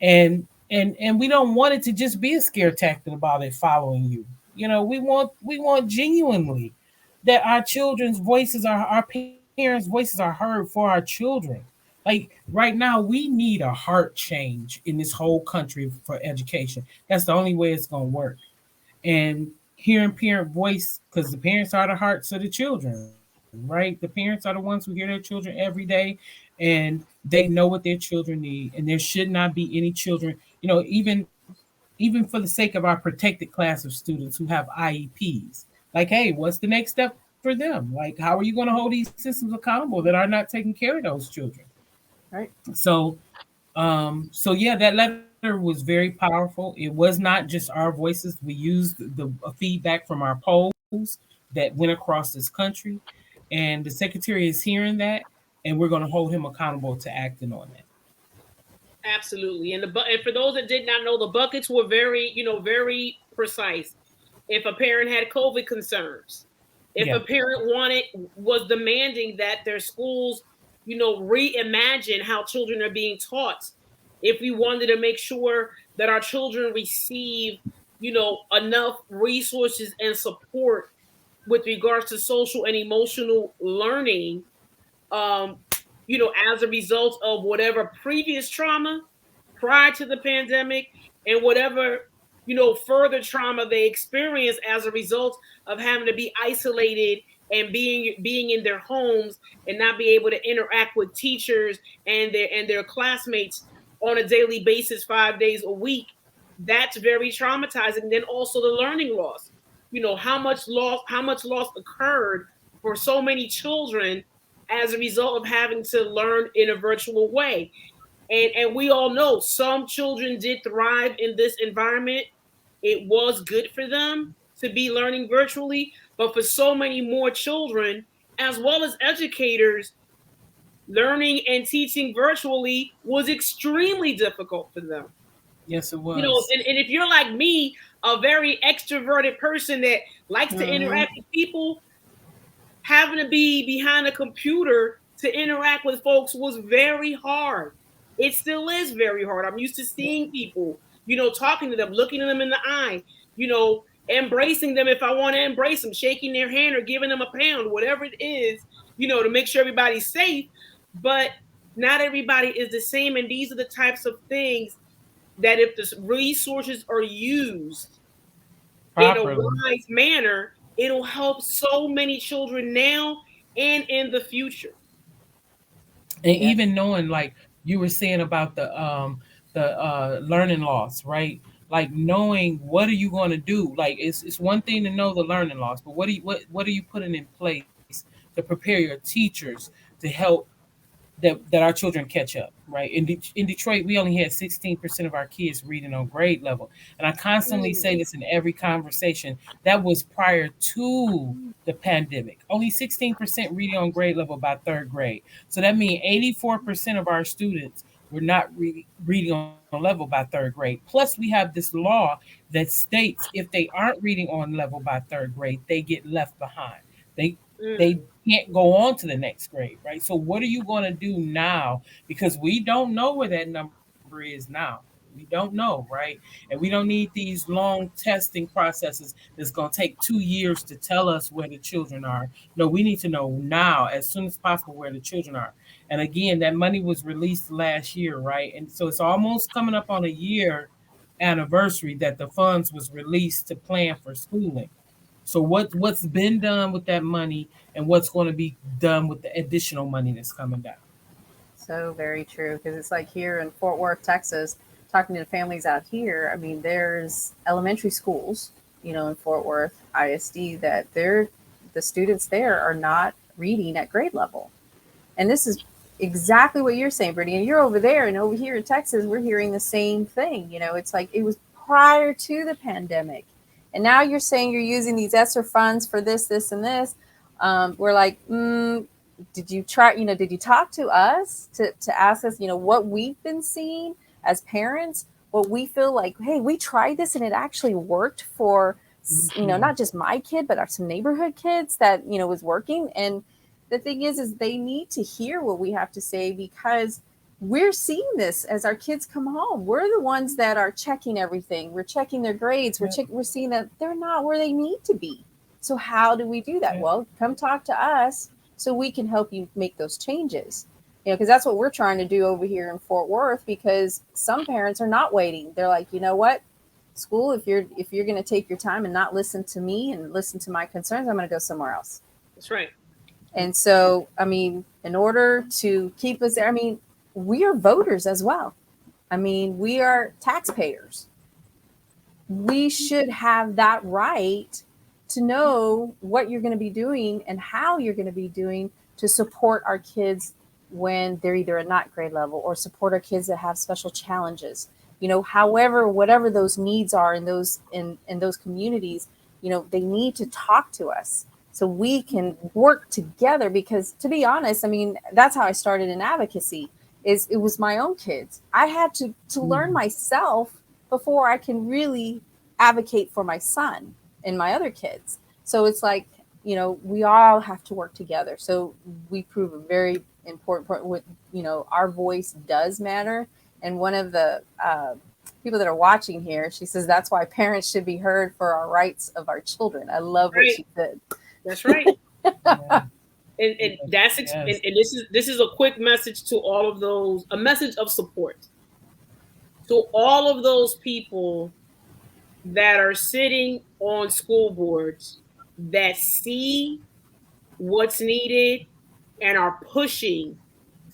end. And we don't want it to just be a scare tactic about it following you. You know, we want genuinely that our children's voices are our parents' voices are heard for our children. Like right now, we need a heart change in this whole country for education. That's the only way it's gonna work. And hearing parent voice, because the parents are the hearts of the children, right? The parents are the ones who hear their children every day, and they know what their children need. And there should not be any children, even for the sake of our protected class of students who have IEPs. Like, hey, what's the next step for them? Like, how are you going to hold these systems accountable that are not taking care of those children? Right. So yeah, that letter was very powerful. It was not just our voices. We used the feedback from our polls that went across this country, and the secretary is hearing that, and we're going to hold him accountable to acting on that. Absolutely. And for those that did not know, the buckets were very precise. If a parent had COVID concerns, if a parent was demanding that their schools, reimagine how children are being taught, if we wanted to make sure that our children receive, enough resources and support with regards to social and emotional learning, as a result of whatever previous trauma prior to the pandemic and whatever, further trauma they experience as a result of having to be isolated and being in their homes and not be able to interact with teachers and their classmates on a daily basis, 5 days a week. That's very traumatizing. And then also the learning loss. How much loss occurred for so many children as a result of having to learn in a virtual way. And we all know some children did thrive in this environment. It was good for them to be learning virtually, but for so many more children, as well as educators, learning and teaching virtually was extremely difficult for them. Yes, it You know, was. and if you're like me, a very extroverted person that likes to Mm-hmm. interact with people, having to be behind a computer to interact with folks was very hard. It still is very hard. I'm used to seeing people, you know, talking to them, looking at them in the eye, you know, embracing them if I want to embrace them, shaking their hand or giving them a pound, whatever it is, you know, to make sure everybody's safe. But not everybody is the same. And these are the types of things that if the resources are used in a Properly. wise manner, it'll help so many children now and in the future. And Yeah. even knowing, like you were saying about the learning loss, right? Like knowing what are you going to do. Like it's one thing to know the learning loss, but what are you putting in place to prepare your teachers to help that our children catch up, right? In Detroit, we only had 16% of our kids reading on grade level. And I constantly Mm, say this in every conversation. That was prior to the pandemic. Only 16% reading on grade level by third grade. So that means 84% of our students were not reading on level by third grade. Plus, we have this law that states if they aren't reading on level by third grade, they get left behind. They mm. they can't go on to the next grade, right? So what are you going to do now? Because we don't know where that number is now. We don't know, right? And we don't need these long testing processes that's going to take 2 years to tell us where the children are. No, we need to know now, as soon as possible, where the children are. And again, that money was released last year, right? And so it's almost coming up on a year anniversary that the funds was released to plan for schooling. So what's been done with that money and what's going to be done with the additional money that's coming down? So very true. Because it's like here in Fort Worth, Texas, talking to the families out here. I mean, there's elementary schools, in Fort Worth ISD that the students there are not reading at grade level. And this is exactly what you're saying, Brittany. And you're over there, and over here in Texas, we're hearing the same thing. It's like it was prior to the pandemic. And now you're saying you're using these ESSER funds for this, this, and this. We're like, did you try, did you talk to us to ask us, what we've been seeing as parents, what we feel like, hey, we tried this and it actually worked for, not just my kid, but some neighborhood kids that, was working. And the thing is they need to hear what we have to say because we're seeing this as our kids come home. We're the ones that are checking everything. We're checking their grades. We're seeing that they're not where they need to be. So how do we do that? Well, come talk to us so we can help you make those changes. Because that's what we're trying to do over here in Fort Worth, because some parents are not waiting. They're like, you know what? School, if you're going to take your time and not listen to me and listen to my concerns, I'm going to go somewhere else. That's right. And so, I mean, in order to keep us there, I mean, we are voters as well. I mean, we are taxpayers. We should have that right to know what you're going to be doing and how you're going to be doing to support our kids when they're either at not grade level, or support our kids that have special challenges. However, whatever those needs are in those communities, they need to talk to us so we can work together. Because to be honest, I mean, that's how I started in advocacy. It was my own kids. I had to learn myself before I can really advocate for my son and my other kids. So it's like, we all have to work together. So we prove a very important point with, our voice does matter. And one of the people that are watching here, she says, that's why parents should be heard for our rights of our children. I love what she said. That's right. Yeah. And that's and this is a quick message to all of those, a message of support to all of those people that are sitting on school boards that see what's needed and are pushing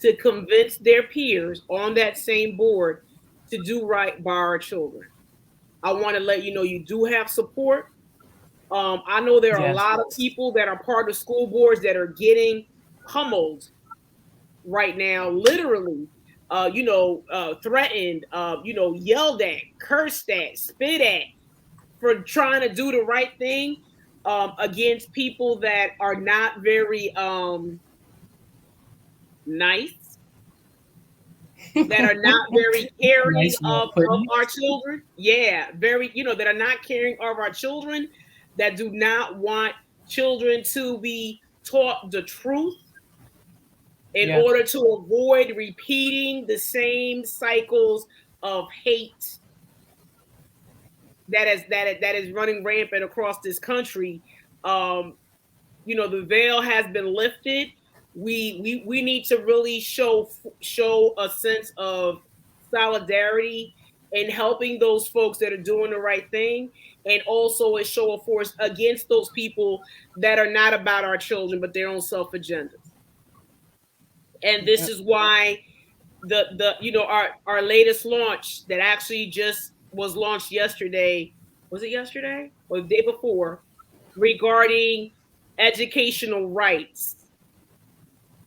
to convince their peers on that same board to do right by our children. I want to let you know you do have support. I know there are a Yes. lot of people that are part of school boards that are getting pummeled right now, literally. Threatened, yelled at, cursed at, spit at for trying to do the right thing against people that are not very nice, that are not very caring Nice way of of putting our it. children. Yeah, very, that are not caring of our children, that do not want children to be taught the truth in Yeah. order to avoid repeating the same cycles of hate that is running rampant across this country. Um, the veil has been lifted. We need to really show a sense of solidarity in helping those folks that are doing the right thing, and also a show of force against those people that are not about our children but their own self agendas. And this Yep. is why our latest launch that actually just was launched yesterday, was it yesterday or the day before, regarding educational rights.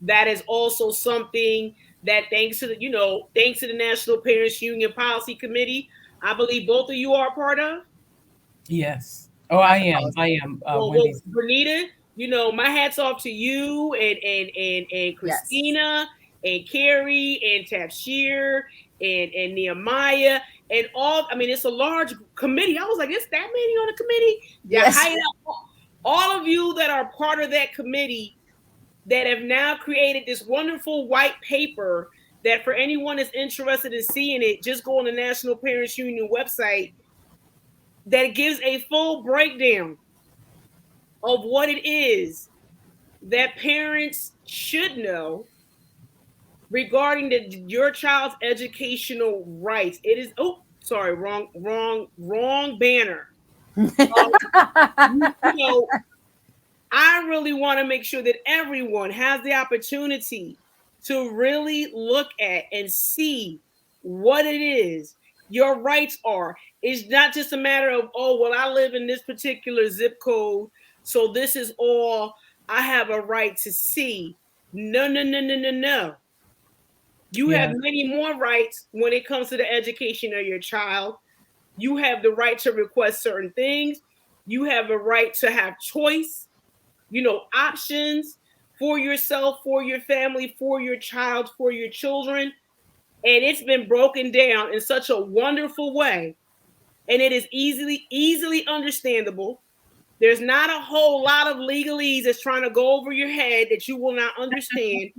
That is also something that, thanks to the National Parents Union Policy Committee, I believe both of you are a part of. Yes. Oh, I am. I am. Well, Wendy's. Bernita, my hats off to you and Yes. Christina and Carrie and Tafshir and Nehemiah and all. I mean, it's a large committee. I was like, it's that many on the committee. Yeah, Yes. all of you that are part of that committee that have now created this wonderful white paper that, for anyone that's interested in seeing it, just go on the National Parents Union website, that gives a full breakdown of what it is that parents should know regarding your child's educational rights. It is, wrong banner. I really want to make sure that everyone has the opportunity to really look at and see what it is your rights are. It's not just a matter of, I live in this particular zip code, so this is all I have a right to see. No, no, no, no, no, no. You have many more rights when it comes to the education of your child. You have the right to request certain things. You have a right to have choice, options for yourself, for your family, for your child, for your children. And it's been broken down in such a wonderful way. And it is easily understandable. There's not a whole lot of legalese that's trying to go over your head that you will not understand.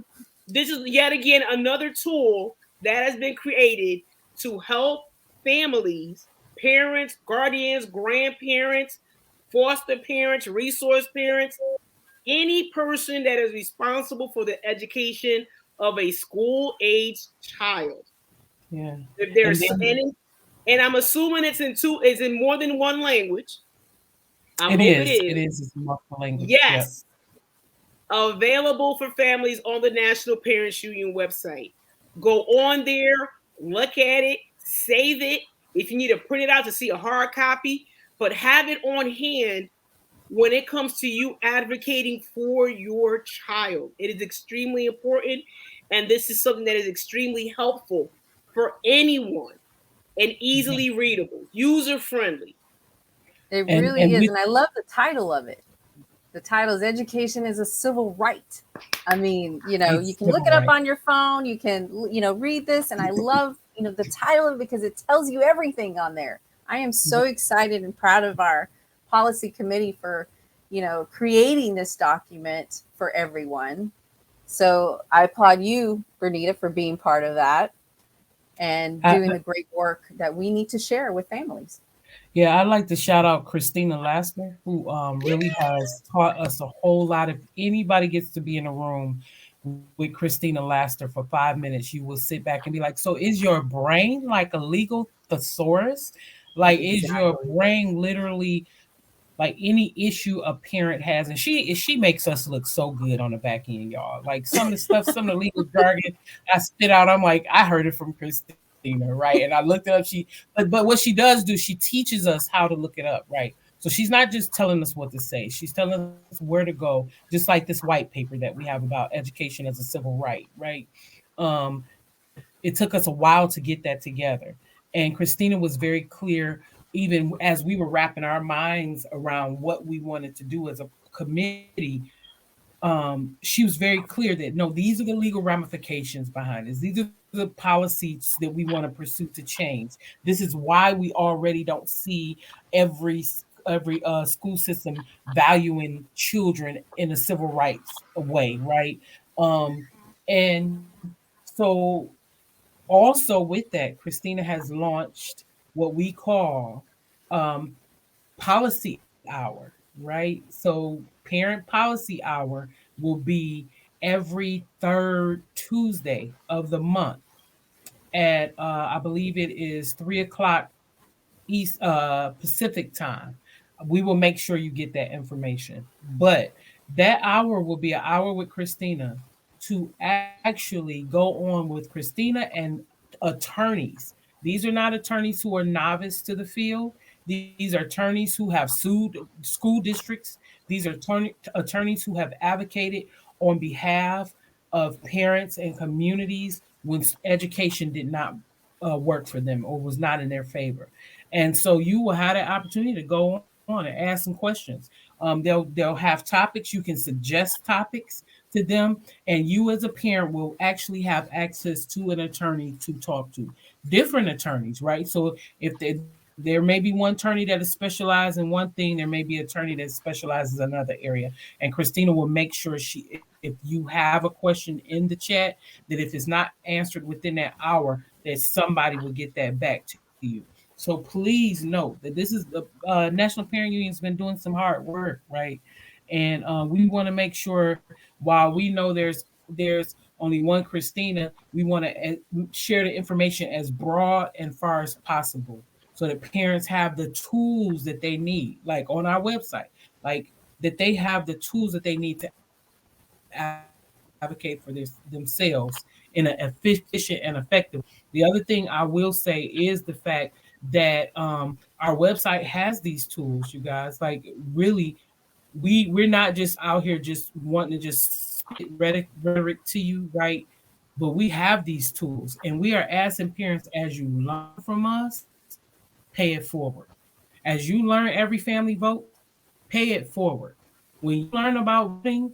This is yet again another tool that has been created to help families, parents, guardians, grandparents, foster parents, resource parents, any person that is responsible for the education of a school-aged child. Yeah. If there's any, and I'm assuming it's in more than one language. It is. It is. It's multiple language. Yes. Yep. Available for families on the National Parents Union website. Go on there, look at it, save it. If you need to print it out to see a hard copy, but have it on hand when it comes to you advocating for your child. It is extremely important, and this is something that is extremely helpful for anyone and easily readable, user-friendly. It really is, and I love the title of it. The title is Education is a Civil Right. I mean, you can look it up on your phone. You can, read this, and I love, the title of it because it tells you everything on there. I am so excited and proud of our policy committee for, creating this document for everyone. So I applaud you, Bernita, for being part of that and doing the great work that we need to share with families. Yeah, I'd like to shout out Christina Laster, who really has taught us a whole lot. If anybody gets to be in a room with Christina Laster for 5 minutes, you will sit back and be like, so is your brain like a legal thesaurus? Like, is your brain literally like any issue a parent has? And she makes us look so good on the back end, y'all. Like some of the stuff, some of the legal jargon I spit out, I'm like, I heard it from Christina, right? And I looked it up. But what she does do, she teaches us how to look it up, right? So she's not just telling us what to say, she's telling us where to go, just like this white paper that we have about education as a civil right, right? Um, it took us a while to get that together. And Christina was very clear, even as we were wrapping our minds around what we wanted to do as a committee. She was very clear that no, these are the legal ramifications behind this. These are the policies that we want to pursue to change. This is why we already don't see every school system valuing children in a civil rights way, right? And so also with that, Christina has launched what we call um, policy hour, right? So parent policy hour will be every third Tuesday of the month at I believe it is 3 o'clock East Pacific time. We will make sure you get that information. But that hour will be an hour with Christina to actually go on with Christina and attorneys. These are not attorneys who are novice to the field. These are attorneys who have sued school districts. These are attorneys who have advocated on behalf of parents and communities when education did not work for them or was not in their favor. And so you will have the opportunity to go on and ask some questions. They'll have topics. You can suggest topics to them, and you as a parent will actually have access to an attorney to talk to. Different attorneys, right? So if there may be one attorney that is specialized in one thing, there may be an attorney that specializes in another area. And Christina will make sure if you have a question in the chat, that if it's not answered within that hour, that somebody will get that back to you. So please note that this is the National Parent Union's been doing some hard work, right? And we want to make sure, while we know there's only one Christina, we want to share the information as broad and far as possible, so that parents have the tools that they need, like on our website, like that they have the tools that they need to advocate for themselves in an efficient and effective. The other thing I will say is the fact that our website has these tools, you guys. Like really, we're not just out here just wanting to just spit rhetoric to you, right? But we have these tools, and we are asking parents, as you learn from us, pay it forward. As you learn every family vote, pay it forward. When you learn about voting,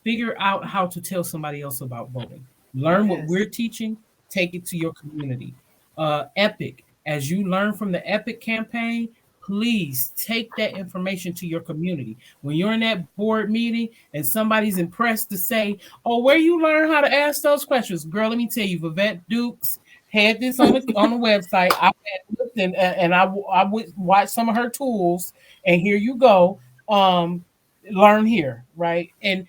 figure out how to tell somebody else about voting. Learn what we're teaching, take it to your community. Epic, as you learn from the Epic campaign, please take that information to your community. When you're in that board meeting and somebody's impressed to say, "Oh, where you learn how to ask those questions?" Girl, let me tell you, Vivette Dukes had this on the website. I had looked and I would watch some of her tools, and here you go. Learn here, right? And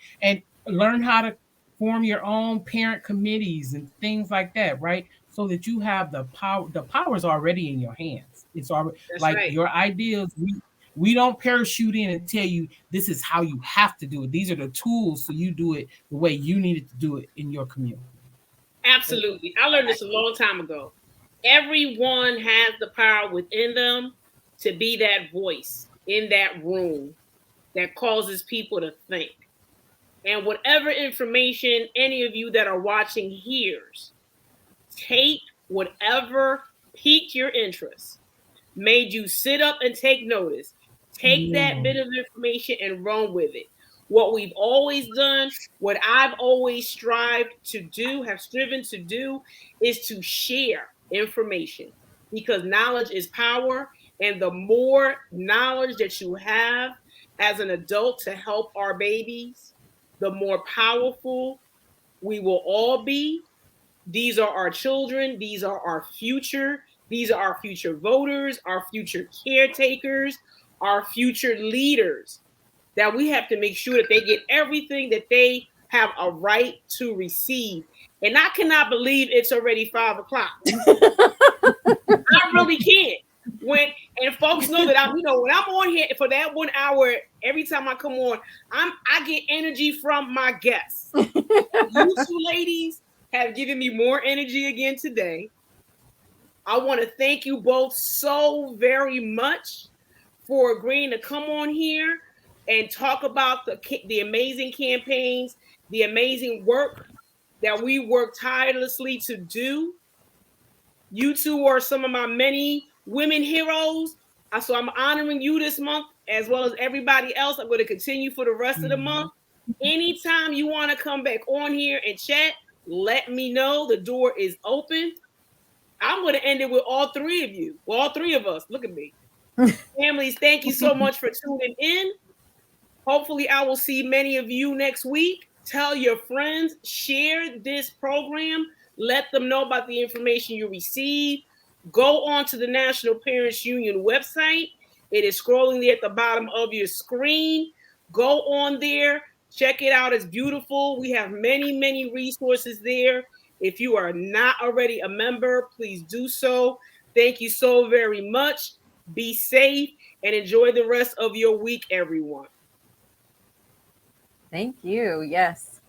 learn how to form your own parent committees and things like that, right? So that you have the power. The power is already in your hands. It's already like right. Your ideas. We don't parachute in and tell you this is how you have to do it. These are the tools so you do it the way you needed to do it in your community. Absolutely. I learned this a long time ago. Everyone has the power within them to be that voice in that room that causes people to think. And whatever information any of you that are watching hears, take whatever piqued your interest, made you sit up and take notice. Take that bit of information and run with it. What we've always done, what I've always strived to do, have striven to do, is to share information, because knowledge is power. And the more knowledge that you have as an adult to help our babies, the more powerful we will all be. These are our children. These are our future. These are our future voters, our future caretakers, our future leaders, that we have to make sure that they get everything that they have a right to receive. And I cannot believe it's already 5 o'clock. I really can't. And folks know that when I'm on here for that 1 hour, every time I come on, I get energy from my guests. You two ladies have given me more energy again today. I want to thank you both so very much for agreeing to come on here and talk about the amazing campaigns, the amazing work that we work tirelessly to do. You two are some of my many women heroes. So I'm honoring you this month as well as everybody else. I'm going to continue for the rest of the month. Anytime you want to come back on here and chat, let me know. The door is open. I'm going to end it with all three of you. Well, all three of us. Look at me. Families, thank you so much for tuning in. Hopefully, I will see many of you next week. Tell your friends, share this program, let them know about the information you receive. Go on to the National Parents Union website. It is scrolling there at the bottom of your screen. Go on there, check it out. It's beautiful. We have many, many resources there. If you are not already a member, please do so. Thank you so very much. Be safe and enjoy the rest of your week, everyone. Thank you. Yes.